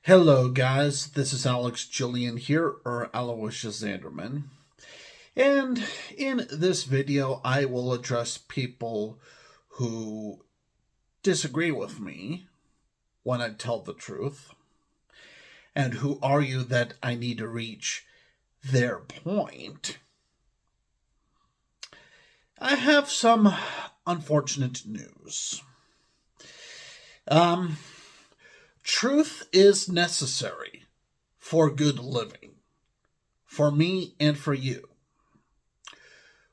Hello, guys. This is Alex Julian here, or Aloysius Zanderman. And in this video, I will address people who disagree with me when I tell the truth and who argue that I need to reach their point. I have some unfortunate news. Truth is necessary for good living, for me and for you.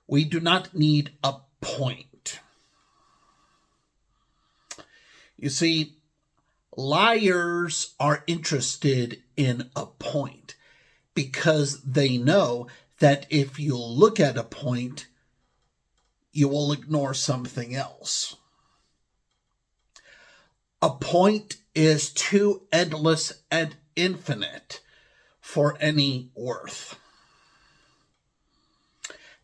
We do not need a point. You see, liars are interested in a point because they know that if you look at a point, you will ignore something else. A point is too endless and infinite for any worth.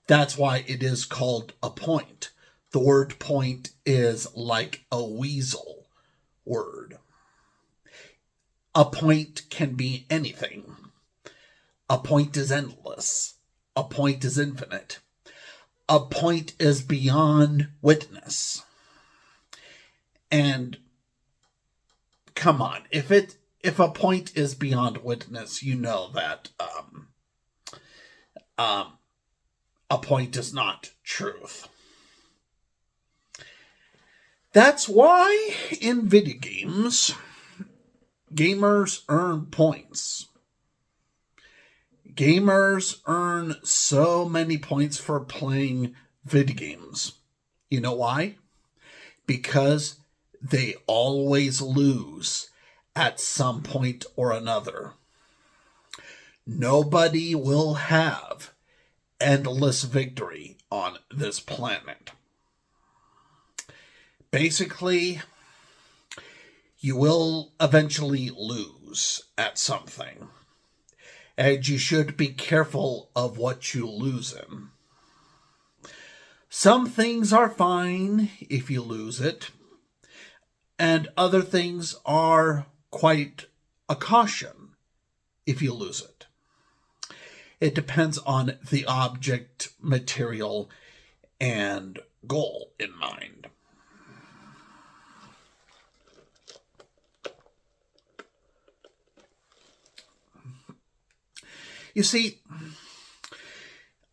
That's why it is called a point. The word point is like a weasel word. A point can be anything. A point is endless. A point is infinite. A point is beyond witness. And come on, if a point is beyond witness, you know that a point is not truth. That's why in video games, gamers earn points. Gamers earn so many points for playing video games. You know why? Because they always lose at some point or another. Nobody will have endless victory on this planet. Basically, you will eventually lose at something. And you should be careful of what you lose in. Some things are fine if you lose it, and other things are quite a caution if you lose it. It depends on the object, material, and goal in mind. You see,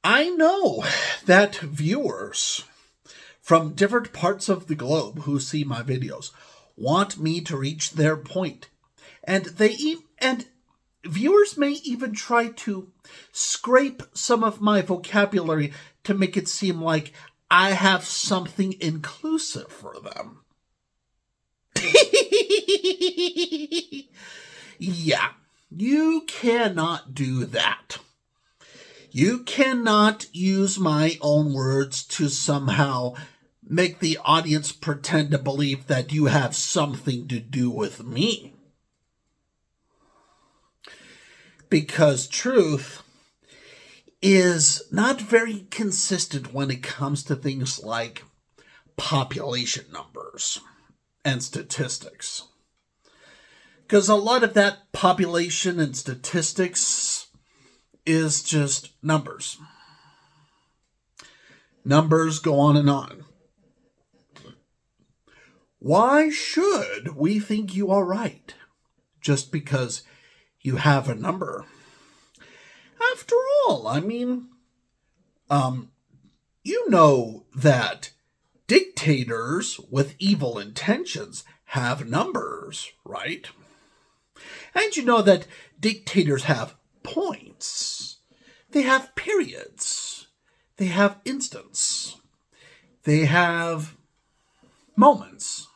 I know that viewers from different parts of the globe who see my videos want me to reach their point. And viewers may even try to scrape some of my vocabulary to make it seem like I have something inclusive for them. Yeah, you cannot do that. You cannot use my own words to somehow make the audience pretend to believe that you have something to do with me. Because truth is not very consistent when it comes to things like population numbers and statistics. Because a lot of that population and statistics is just numbers. Numbers go on and on. Why should we think you are right just because you have a number? After all, I mean, you know that dictators with evil intentions have numbers, right? And you know that dictators have points. They have periods. They have instants. They have moments.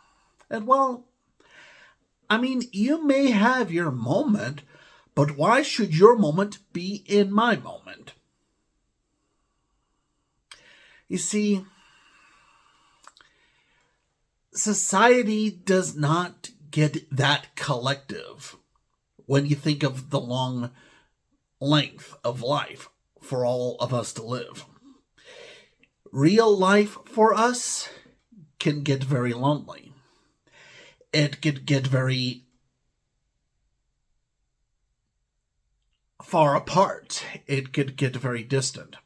And well, I mean, you may have your moment, but why should your moment be in my moment? You see, society does not get that collective when you think of the long length of life for all of us to live. Real life for us can get very lonely. It could get very far apart. It could get very distant.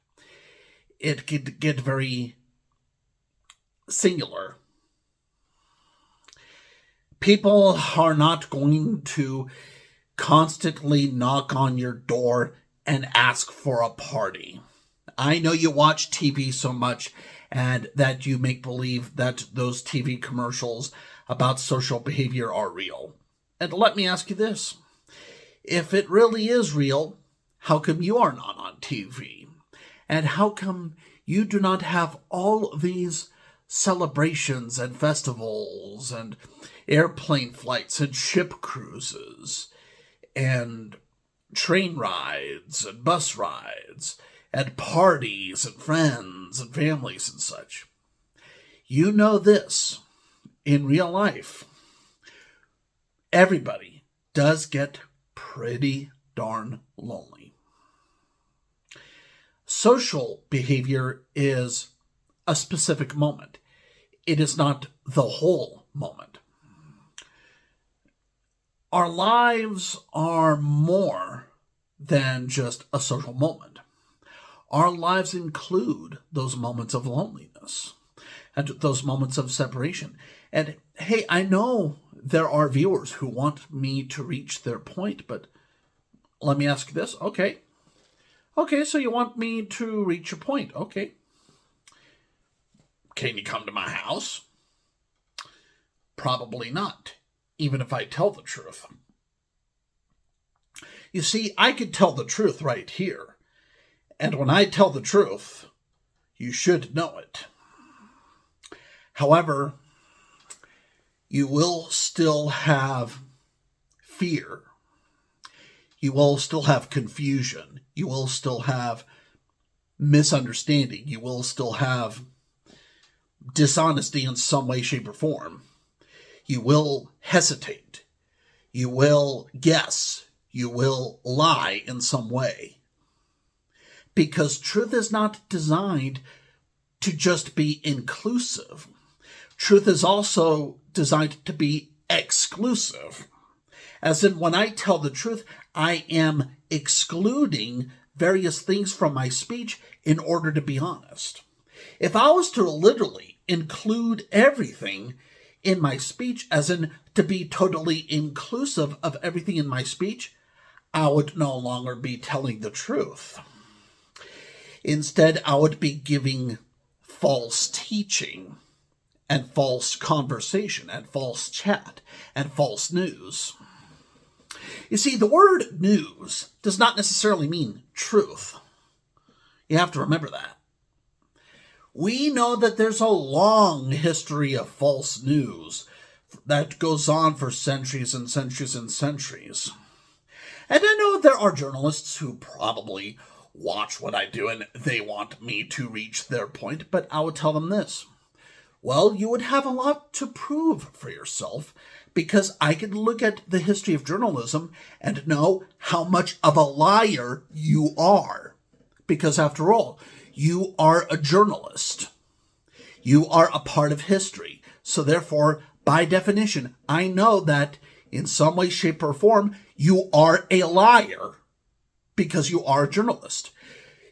It could get very singular. People are not going to constantly knock on your door and ask for a party. I know you watch TV so much and that you make believe that those TV commercials about social behavior are real. And let me ask you this. If it really is real, how come you are not on TV? And how come you do not have all these celebrations and festivals and airplane flights and ship cruises and train rides and bus rides and parties and friends and families and such? You know this, in real life, everybody does get pretty darn lonely. Social behavior is a specific moment. It is not the whole moment. Our lives are more than just a social moment. Our lives include those moments of loneliness and those moments of separation. And hey, I know there are viewers who want me to reach their point, but let me ask this. Okay, so you want me to reach your point. Okay. Can you come to my house? Probably not, even if I tell the truth. You see, I could tell the truth right here. And when I tell the truth, you should know it. However, you will still have fear. You will still have confusion. You will still have misunderstanding. You will still have dishonesty in some way, shape, or form. You will hesitate. You will guess. You will lie in some way. Because truth is not designed to just be inclusive. Truth is also designed to be exclusive. As in, when I tell the truth, I am excluding various things from my speech in order to be honest. If I was to literally include everything in my speech, as in to be totally inclusive of everything in my speech, I would no longer be telling the truth. Instead, I would be giving false teaching and false conversation and false chat and false news. You see, the word news does not necessarily mean truth. You have to remember that. We know that there's a long history of false news that goes on for centuries and centuries and centuries. And I know there are journalists who probably watch what I do and they want me to reach their point, but I would tell them this. Well, you would have a lot to prove for yourself because I could look at the history of journalism and know how much of a liar you are. Because after all, you are a journalist. You are a part of history. So therefore, by definition, I know that in some way, shape, or form, you are a liar because you are a journalist.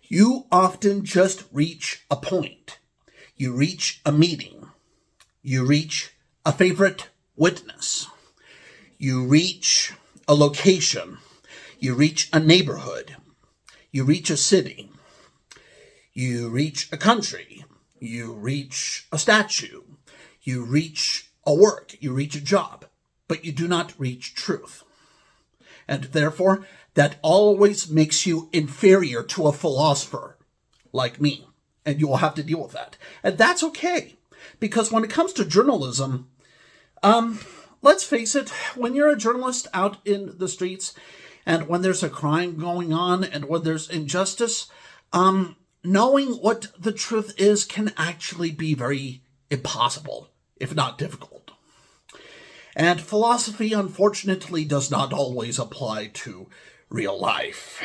You often just reach a point. You reach a meeting. You reach a favorite witness. You reach a location. You reach a neighborhood. You reach a city. You reach a country. You reach a statue. You reach a work. You reach a job. But you do not reach truth. And therefore, that always makes you inferior to a philosopher like me. And you will have to deal with that. And that's okay. Because when it comes to journalism, let's face it, when you're a journalist out in the streets and when there's a crime going on and when there's injustice, knowing what the truth is can actually be very impossible, if not difficult. And philosophy, unfortunately, does not always apply to real life.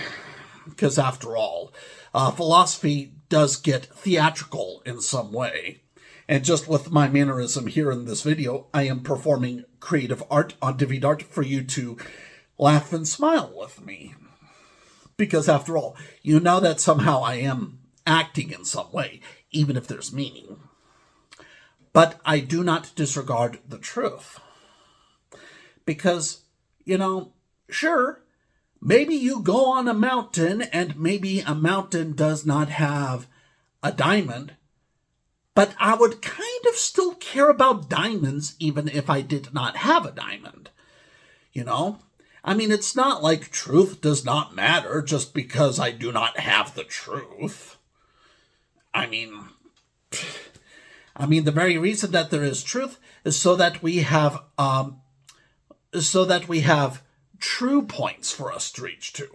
Because after all, philosophy does get theatrical in some way. And just with my mannerism here in this video, I am performing creative art on DeviantArt for you to laugh and smile with me. Because after all, you know that somehow I am acting in some way, even if there's meaning. But I do not disregard the truth. Because, sure, maybe you go on a mountain and maybe a mountain does not have a diamond, but I would kind of still care about diamonds even if I did not have a diamond. It's not like truth does not matter just because I do not have the truth. The very reason that there is truth is so that we have true points for us to reach to,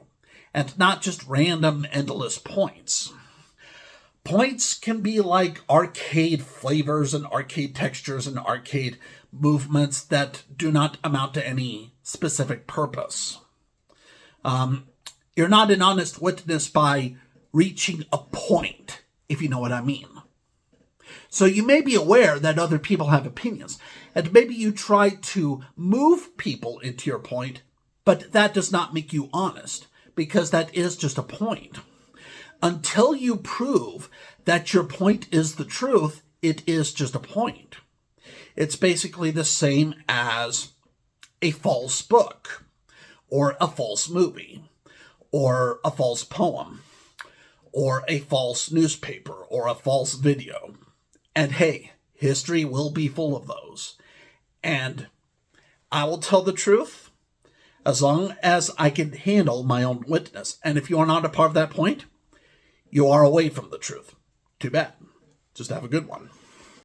and not just random endless points. Points can be like arcade flavors and arcade textures and arcade movements that do not amount to any specific purpose. You're not an honest witness by reaching a point, if you know what I mean. So you may be aware that other people have opinions, and maybe you try to move people into your point, but that does not make you honest, because that is just a point. Until you prove that your point is the truth, it is just a point. It's basically the same as a false book, or a false movie, or a false poem, or a false newspaper, or a false video. And hey, history will be full of those. And I will tell the truth as long as I can handle my own witness. And if you are not a part of that point, you are away from the truth. Too bad. Just have a good one.